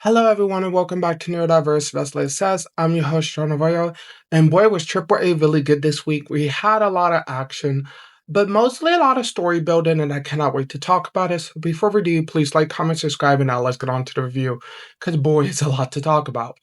Hello, everyone, and welcome back to Neurodiverse Vestley Says. I'm your host, John Navarro, and boy, was AAA really good this week. We had a lot of action, but mostly a lot of story building, and I cannot wait to talk about it. So before we do, please like, comment, subscribe, and now let's get on to the review, because boy, it's a lot to talk about.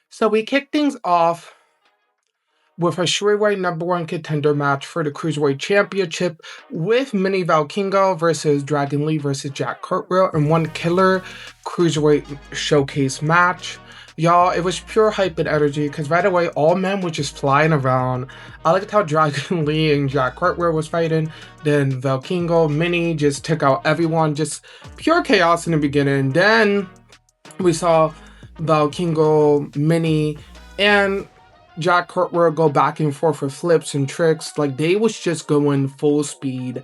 So we kick things off with a Cruiserweight #1 contender match for the Cruiserweight Championship with Mini Vikingo versus Dragon Lee versus Jack Cartwheel in one killer Cruiserweight showcase match. Y'all, it was pure hype and energy because right away all men were just flying around. I liked how Dragon Lee and Jack Cartwheel was fighting. Then Vikingo, Mini just took out everyone. Just pure chaos in the beginning. Then we saw Vikingo, Mini, and Jack Cartwheel go back and forth with flips and tricks. Like, they was just going full speed.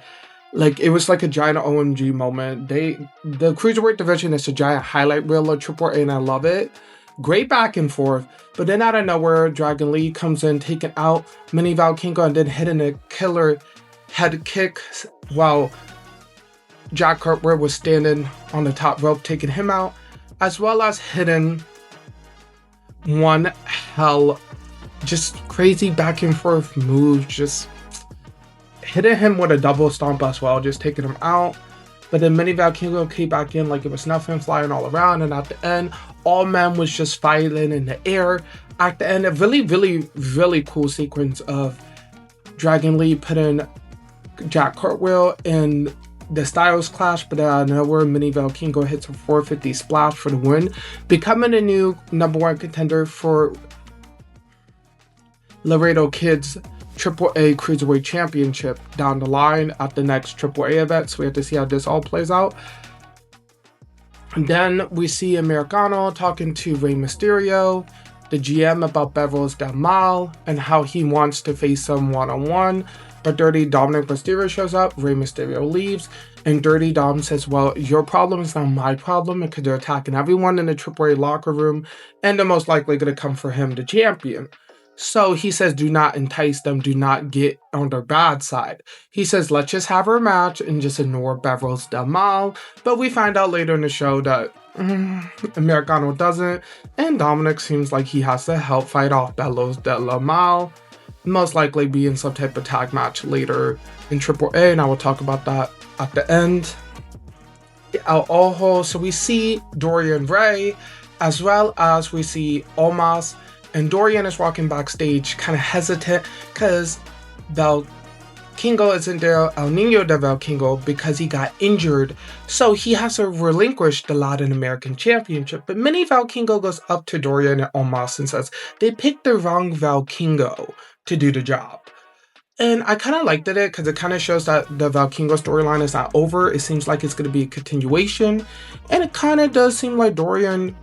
Like, it was like a giant OMG moment. The Cruiserweight division is a giant highlight reel of AAA, and I love it. Great back and forth. But then out of nowhere, Dragon Lee comes in, taking out Mini Vikingo, and then hitting a killer head kick while Jack Cartwheel was standing on the top rope, taking him out, as well as hitting one just crazy back and forth moves, just hitting him with a double stomp as well, just taking him out. But then Mini Vikingo came back in like it was nothing, flying all around, and at the end, all men was just fighting in the air. At the end, a really cool sequence of Dragon Lee putting Jack Cartwheel in the Styles clash, but out of nowhere, Mini Vikingo hits a 450 splash for the win, becoming a new #1 contender for Laredo Kids AAA Cruiserweight Championship down the line at the next AAA event. So we have to see how this all plays out. And then we see Americano talking to Rey Mysterio, the GM, about Perros del Mal and how he wants to face him one-on-one. But Dirty Dominik Mysterio shows up, Rey Mysterio leaves, and Dirty Dom says, well, your problem is not my problem because they're attacking everyone in the AAA locker room, and they're most likely going to come for him, the champion. So he says, do not entice them, do not get on their bad side. He says, let's just have our match and just ignore Perros del Mal. But we find out later in the show that Americano doesn't, and Dominik seems like he has to help fight off Perros del Mal. Most likely be in some type of tag match later in AAA, and I will talk about that at the end. El Ojo, so we see Dorian Ray, as well as we see Omos, and Dorian is walking backstage, kind of hesitant, because Vikingo isn't there, El Niño de Vikingo, because he got injured, so he has to relinquish the Latin American Championship. But Mini Vikingo goes up to Dorian and Omos and says, they picked the wrong Vikingo to do the job. And I kind of liked it because it kind of shows that the Vikingo storyline is not over. It seems like it's going to be a continuation. And it kind of does seem like Dorian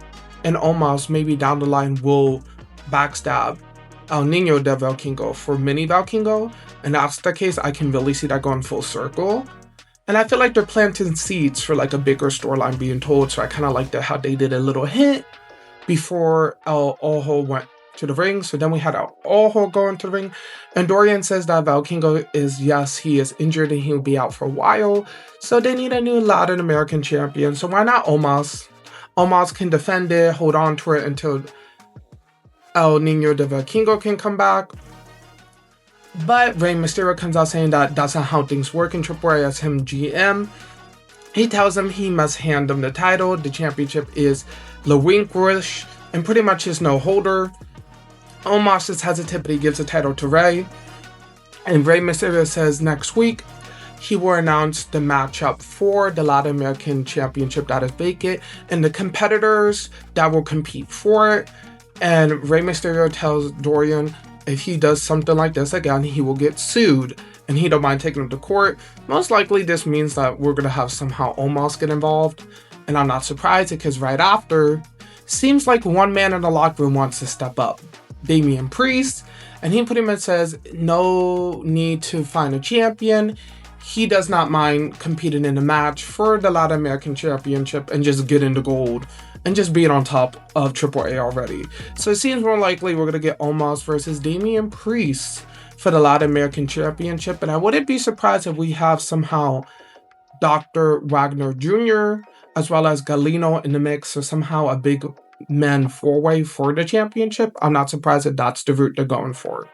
and Omos maybe down the line will backstab El Niño de Vikingo for Mini Vikingo. And that's the case, I can really see that going full circle. And I feel like they're planting seeds for like a bigger storyline being told. So I kind of liked how they did a little hint before El Ojo went to the ring. So then we had El Ojo go into the ring, and Dorian says that Vikingo is, yes, he is injured and he'll be out for a while, so they need a new Latin American champion. So why not Omos? Omos can defend it, hold on to it until El Niño de Vikingo can come back. But Rey Mysterio comes out saying that that's not how things work in AAA as him GM. He tells him he must hand him the title. The championship is relinquish and pretty much is no holder. Omos is hesitant, but he gives the title to Rey. And Rey Mysterio says next week he will announce the matchup for the Latin American Championship that is vacant and the competitors that will compete for it. And Rey Mysterio tells Dorian if he does something like this again, he will get sued. and he don't mind taking him to court. Most likely this means that we're going to have somehow Omos get involved, and I'm not surprised because right after, seems like one man in the locker room wants to step up, Damian Priest, and he pretty much says no need to find a champion. He does not mind competing in a match for the Latin American Championship and just getting the gold and just being on top of AAA already. So it seems more likely we're going to get Omos versus Damian Priest for the Latin American Championship. And I wouldn't be surprised if we have somehow Dr. Wagner Jr. as well as Galeno in the mix, or somehow a big men four-way for the championship. I'm not surprised if that's the route they're going for.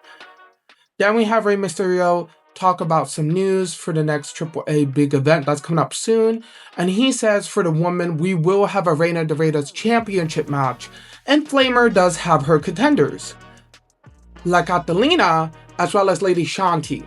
Then we have Rey Mysterio talk about some news for the next AAA big event that's coming up soon. And he says for the woman, we will have a Reina de Reinas championship match. And Flamer does have her contenders, La Catalina as well as Lady Shanti.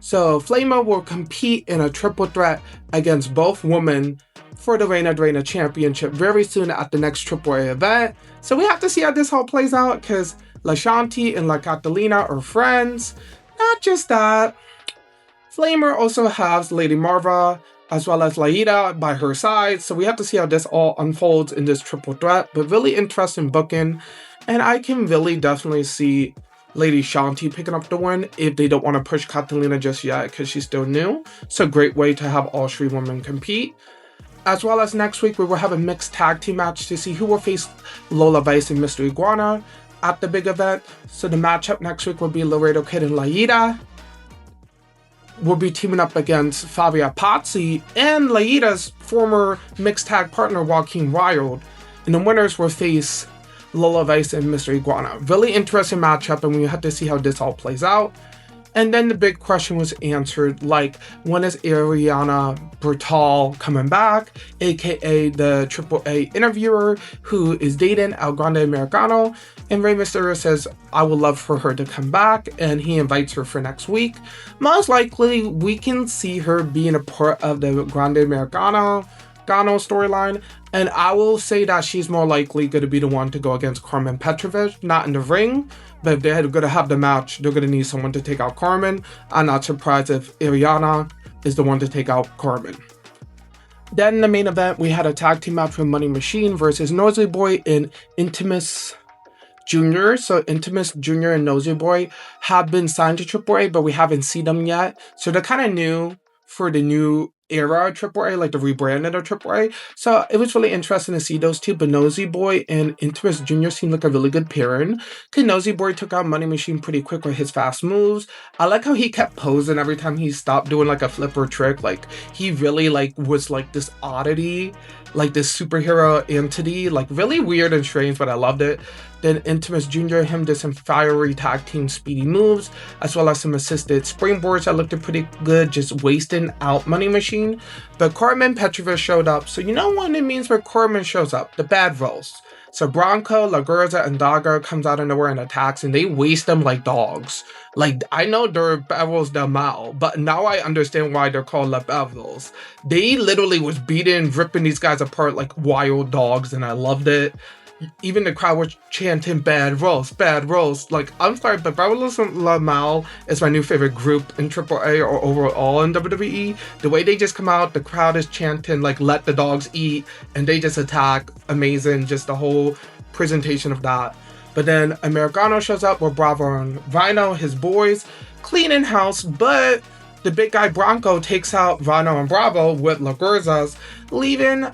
So Flamer will compete in a triple threat against both women for the Reina de Reinas championship very soon at the next AAA event. So we have to see how this all plays out, because La Shanti and La Catalina are friends. Not just that, Flamer also has Lady Marva as well as Laida by her side, so we have to see how this all unfolds in this triple threat, but really interesting booking, and I can really definitely see Lady Shanti picking up the win if they don't want to push Catalina just yet because she's still new. So great way to have all three women compete. As well as next week, we will have a mixed tag team match to see who will face Lola Vice and Mr. Iguana at the big event. So the matchup next week will be Laredo Kid and Laida. Will be teaming up against Fabia Pazzi and Laida's former mixed tag partner Joaquin Wilde. And the winners will face Lola Vice and Mr. Iguana. Really interesting matchup, and we have to see how this all plays out. And then the big question was answered, like, when is Ariana Bertal coming back, aka the AAA interviewer who is dating El Grande Americano? And Rey Mysterio says, I would love for her to come back, and he invites her for next week. Most likely, we can see her being a part of the Grande Americano storyline, and I will say that she's more likely going to be the one to go against Karmen Petrovic, not in the ring, but if they're going to have the match, they're going to need someone to take out Karmen. I'm not surprised if Ariana is the one to take out Karmen. Then in the main event, we had a tag team match with Money Machine versus Nosy Boy and Intimus Jr. So Intimus Jr. and Nosy Boy have been signed to AAA, but we haven't seen them yet. So they're kind of new for the new era of AAA, like the rebranded of AAA. So it was really interesting to see those two, but Nosy Boy and Intimus Jr. seemed like a really good pairing. Because Nosy Boy took out Money Machine pretty quick with his fast moves. I like how he kept posing every time he stopped doing like a flipper trick. Like he really like was like this oddity, like this superhero entity, like really weird and strange, but I loved it. Then Intimus Jr. him did some fiery tag team speedy moves, as well as some assisted springboards that looked pretty good, just wasting out Money Machine. But Karmen Petrovic showed up, so you know what it means when Karmen shows up, the bad rolls. So Bronco, La Gurza, and Daga comes out of nowhere and attacks, and they waste them like dogs. Like, I know they're Perros del Mal, but now I understand why they're called La Perros. They literally was beating, ripping these guys apart like wild dogs, and I loved it. Even the crowd was chanting bad roast, bad roast. Like, I'm sorry, but Perros del Mal is my new favorite group in AAA or overall in WWE. The way they just come out, the crowd is chanting, like, let the dogs eat, and they just attack. Amazing, just the whole presentation of that. But then Americano shows up with Bravo and Rhino, his boys, cleaning house, but the big guy Bronco takes out Rhino and Bravo with La Gurzas, leaving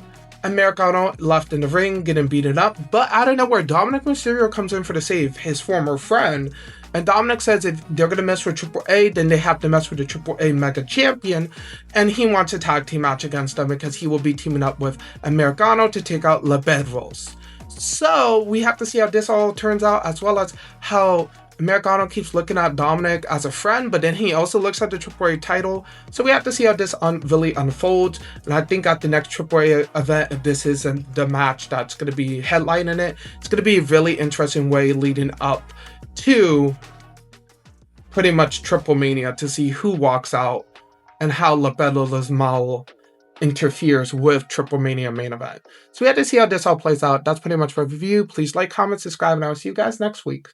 Americano left in the ring, getting beaten up. But out of nowhere, Dominik Mysterio comes in for the save, his former friend. And Dominik says if they're going to mess with AAA, then they have to mess with the AAA Mega Champion. And he wants a tag team match against them because he will be teaming up with Americano to take out La Bedros. So we have to see how this all turns out, as well as how Americano keeps looking at Dominik as a friend, but then he also looks at the AAA title. So we have to see how this really unfolds. And I think at the next AAA event, if this is the match that's going to be headlining it, it's going to be a really interesting way leading up to pretty much Triple Mania to see who walks out and how La Perros del Mal interferes with Triple Mania main event. So we have to see how this all plays out. That's pretty much for the review. Please like, comment, subscribe, and I'll see you guys next week.